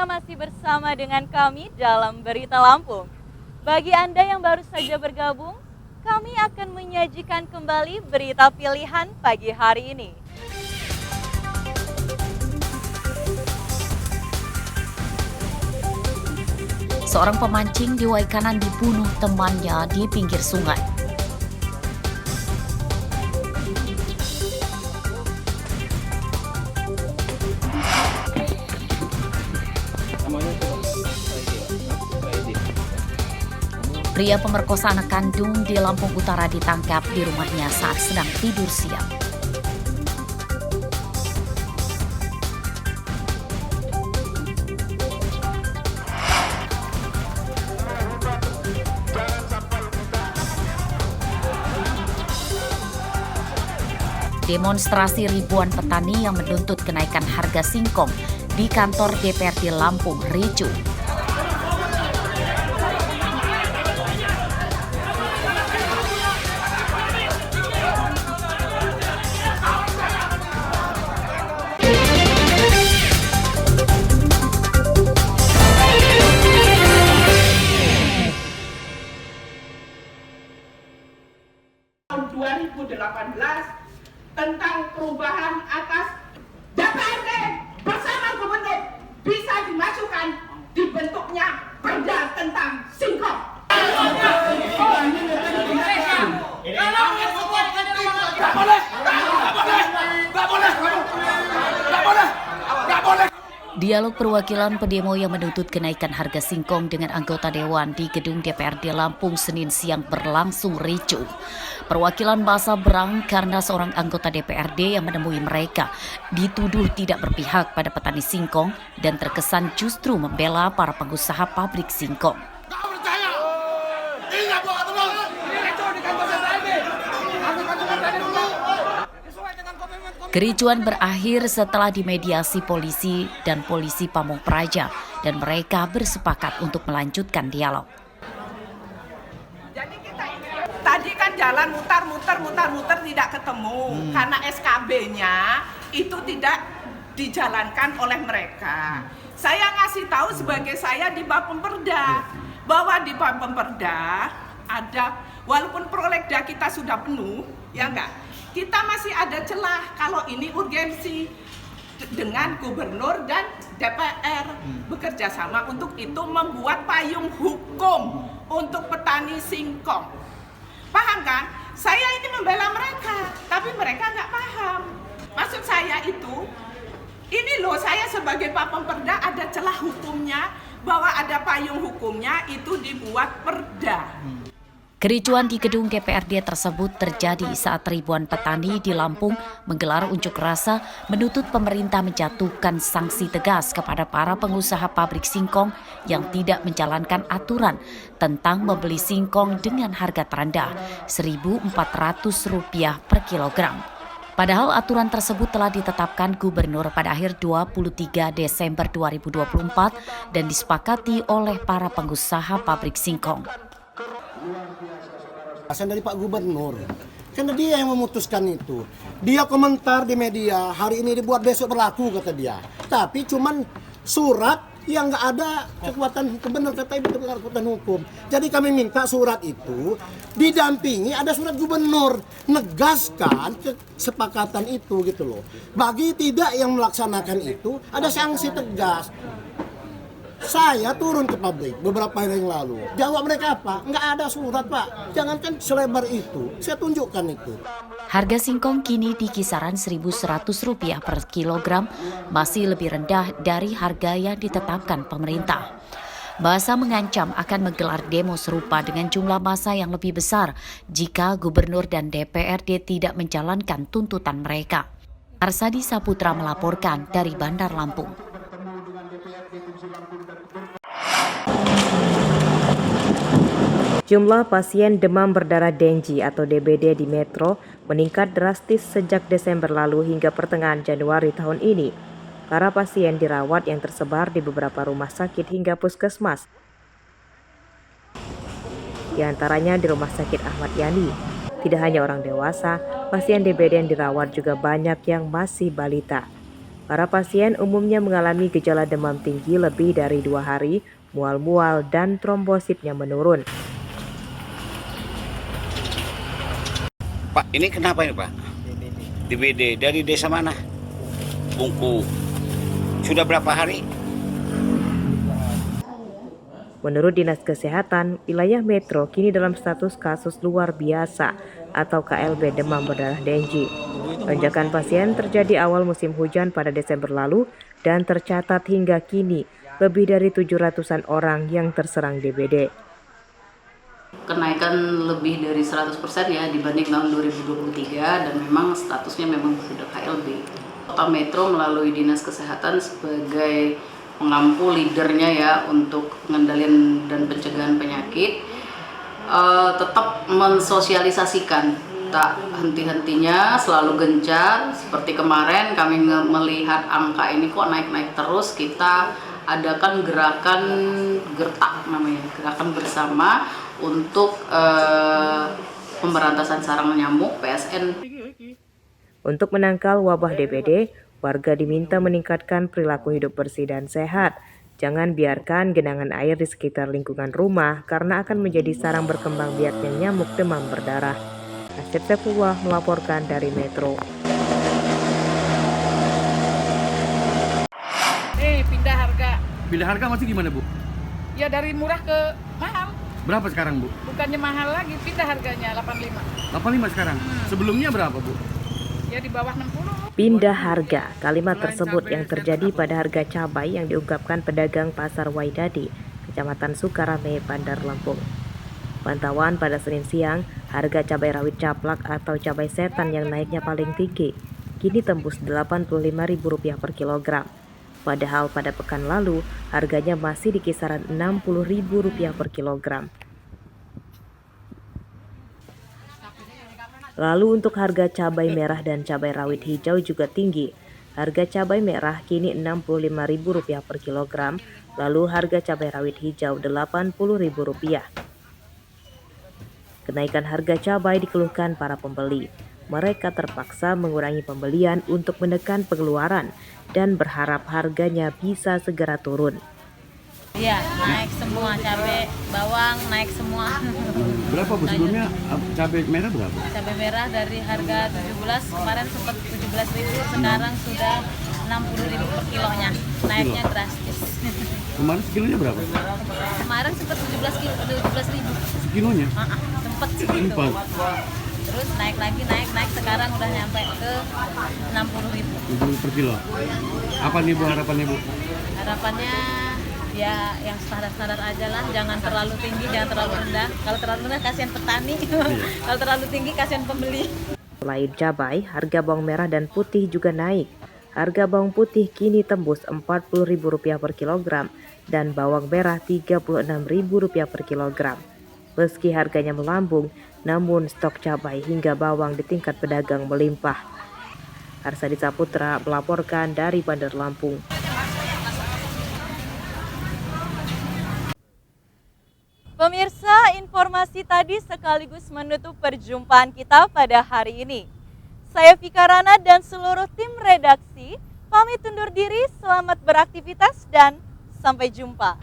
Anda masih bersama dengan kami dalam Berita Lampung. Bagi Anda yang baru saja bergabung, kami akan menyajikan kembali berita pilihan pagi hari ini. Seorang pemancing di Waikanan dibunuh temannya di pinggir sungai. Pria pemerkosa anak kandung di Lampung Utara ditangkap di rumahnya saat sedang tidur siang. Demonstrasi ribuan petani yang menuntut kenaikan harga singkong di kantor DPRD Lampung ricuh. Tahun 2018 tentang perubahan atas DPRD bersama gubernur bisa dimasukkan dibentuknya perda tentang singkong. Dialog perwakilan pendemo yang menuntut kenaikan harga singkong dengan anggota dewan di gedung DPRD Lampung Senin siang berlangsung ricuh. Perwakilan massa berang karena seorang anggota DPRD yang menemui mereka dituduh tidak berpihak pada petani singkong dan terkesan justru membela para pengusaha pabrik singkong. Kericuan berakhir setelah dimediasi polisi dan polisi Pamong Praja dan mereka bersepakat untuk melanjutkan dialog. Jadi tadi kan jalan mutar tidak ketemu karena SKB-nya itu tidak dijalankan oleh mereka. Saya ngasih tahu sebagai saya di Bapemperda bahwa di Bapemperda ada walaupun prolegda kita sudah penuh, ya enggak? Kita masih ada celah kalau ini urgensi dengan gubernur dan DPR bekerja sama untuk itu membuat payung hukum untuk petani singkong. Paham kan? Saya ini membela mereka, tapi mereka nggak paham. Maksud saya itu, ini loh saya sebagai Bapemperda ada celah hukumnya bahwa ada payung hukumnya itu dibuat perda. Kericuan di gedung DPRD tersebut terjadi saat ribuan petani di Lampung menggelar unjuk rasa menuntut pemerintah menjatuhkan sanksi tegas kepada para pengusaha pabrik singkong yang tidak menjalankan aturan tentang membeli singkong dengan harga terendah Rp1.400 per kilogram. Padahal aturan tersebut telah ditetapkan gubernur pada akhir 23 Desember 2024 dan disepakati oleh para pengusaha pabrik singkong. Asal dari Pak Gubernur, karena dia yang memutuskan itu. Dia komentar di media, hari ini dibuat besok berlaku kata dia. Tapi cuman surat yang nggak ada kekuatan benar kata ibu kekuatan hukum. Jadi kami minta surat itu didampingi ada surat gubernur negaskan kesepakatan itu gitu loh. Bagi tidak yang melaksanakan itu ada sanksi tegas. Saya turun ke pabrik beberapa hari yang lalu. Jawab mereka apa? Nggak ada surat, Pak. Jangankan selebar itu. Saya tunjukkan itu. Harga singkong kini di kisaran Rp1.100 per kilogram, masih lebih rendah dari harga yang ditetapkan pemerintah. Massa mengancam akan menggelar demo serupa dengan jumlah massa yang lebih besar jika gubernur dan DPRD tidak menjalankan tuntutan mereka. Arsadi Saputra melaporkan dari Bandar Lampung. Jumlah pasien demam berdarah Dengue atau DBD di Metro meningkat drastis sejak Desember lalu hingga pertengahan Januari tahun ini. Para pasien dirawat yang tersebar di beberapa rumah sakit hingga puskesmas. Di antaranya di Rumah Sakit Ahmad Yani. Tidak hanya orang dewasa, pasien DBD yang dirawat juga banyak yang masih balita. Para pasien umumnya mengalami gejala demam tinggi lebih dari 2 hari, mual-mual, dan trombositnya menurun. Pak, ini kenapa ini Pak? DBD dari desa mana? Bungku. Sudah berapa hari? Menurut Dinas Kesehatan, wilayah Metro kini dalam status kasus luar biasa atau KLB demam berdarah Dengue. Lonjakan pasien terjadi awal musim hujan pada Desember lalu dan tercatat hingga kini lebih dari 700-an orang yang terserang DBD. Kenaikan lebih dari 100% ya dibanding tahun 2023 dan memang statusnya memang sudah KLB. Kota Metro melalui Dinas Kesehatan sebagai pengampu leadernya ya untuk pengendalian dan pencegahan penyakit tetap mensosialisasikan tak henti-hentinya, selalu gencar. Seperti kemarin kami melihat angka ini kok naik-naik terus, kita adakan gerakan gertak namanya, gerakan bersama untuk pemberantasan sarang nyamuk PSN. Untuk menangkal wabah DBD, warga diminta meningkatkan perilaku hidup bersih dan sehat. Jangan biarkan genangan air di sekitar lingkungan rumah karena akan menjadi sarang berkembang biaknya nyamuk demam berdarah. Asep Saifullah melaporkan dari Metro. Pindah harga. Pindah harga masih gimana Bu? Ya dari murah ke mahal. Berapa sekarang Bu? Bukannya mahal lagi, pindah harganya 85. 85 sekarang? Sebelumnya berapa Bu? Ya di bawah 60. Pindah harga, kalimat tersebut yang terjadi pada harga cabai yang diungkapkan pedagang Pasar Waidadi, Kecamatan Sukarame, Bandar Lampung. Pantauan pada Senin siang, harga cabai rawit caplak atau cabai setan yang naiknya paling tinggi, kini tembus Rp85.000 per kilogram. Padahal pada pekan lalu, harganya masih di kisaran Rp60.000 per kilogram. Lalu untuk harga cabai merah dan cabai rawit hijau juga tinggi. Harga cabai merah kini Rp65.000 per kilogram, lalu harga cabai rawit hijau Rp80.000. Kenaikan harga cabai dikeluhkan para pembeli. Mereka terpaksa mengurangi pembelian untuk menekan pengeluaran dan berharap harganya bisa segera turun. Iya, naik semua, cabai, bawang naik semua. Berapa Bu sebelumnya cabai merah berapa? Cabai merah dari harga 17, kemarin sempat 17.000, sekarang sudah 60.000 per kilonya. Naiknya drastis. Kemarin sekilonya berapa? Kemarin sempat 17.000. Sekilonya? Sempat segitu. Empat. Terus naik lagi, naik, sekarang udah nyampe ke 60.000. Per kilo. Apa nih Bu harapannya Bu? Harapannya ya yang standar-standar aja lah, jangan terlalu tinggi, jangan terlalu rendah. Kalau terlalu rendah kasihan petani, kalau terlalu tinggi kasihan pembeli. Selain cabai, harga bawang merah dan putih juga naik. Harga bawang putih kini tembus Rp40.000 per kilogram dan bawang merah Rp36.000 per kilogram. Meski harganya melambung, namun stok cabai hingga bawang di tingkat pedagang melimpah. Arsadi Saputra melaporkan dari Bandar Lampung. Pemirsa, informasi tadi sekaligus menutup perjumpaan kita pada hari ini. Saya Vika Rana dan seluruh tim redaksi pamit undur diri, selamat beraktivitas dan sampai jumpa.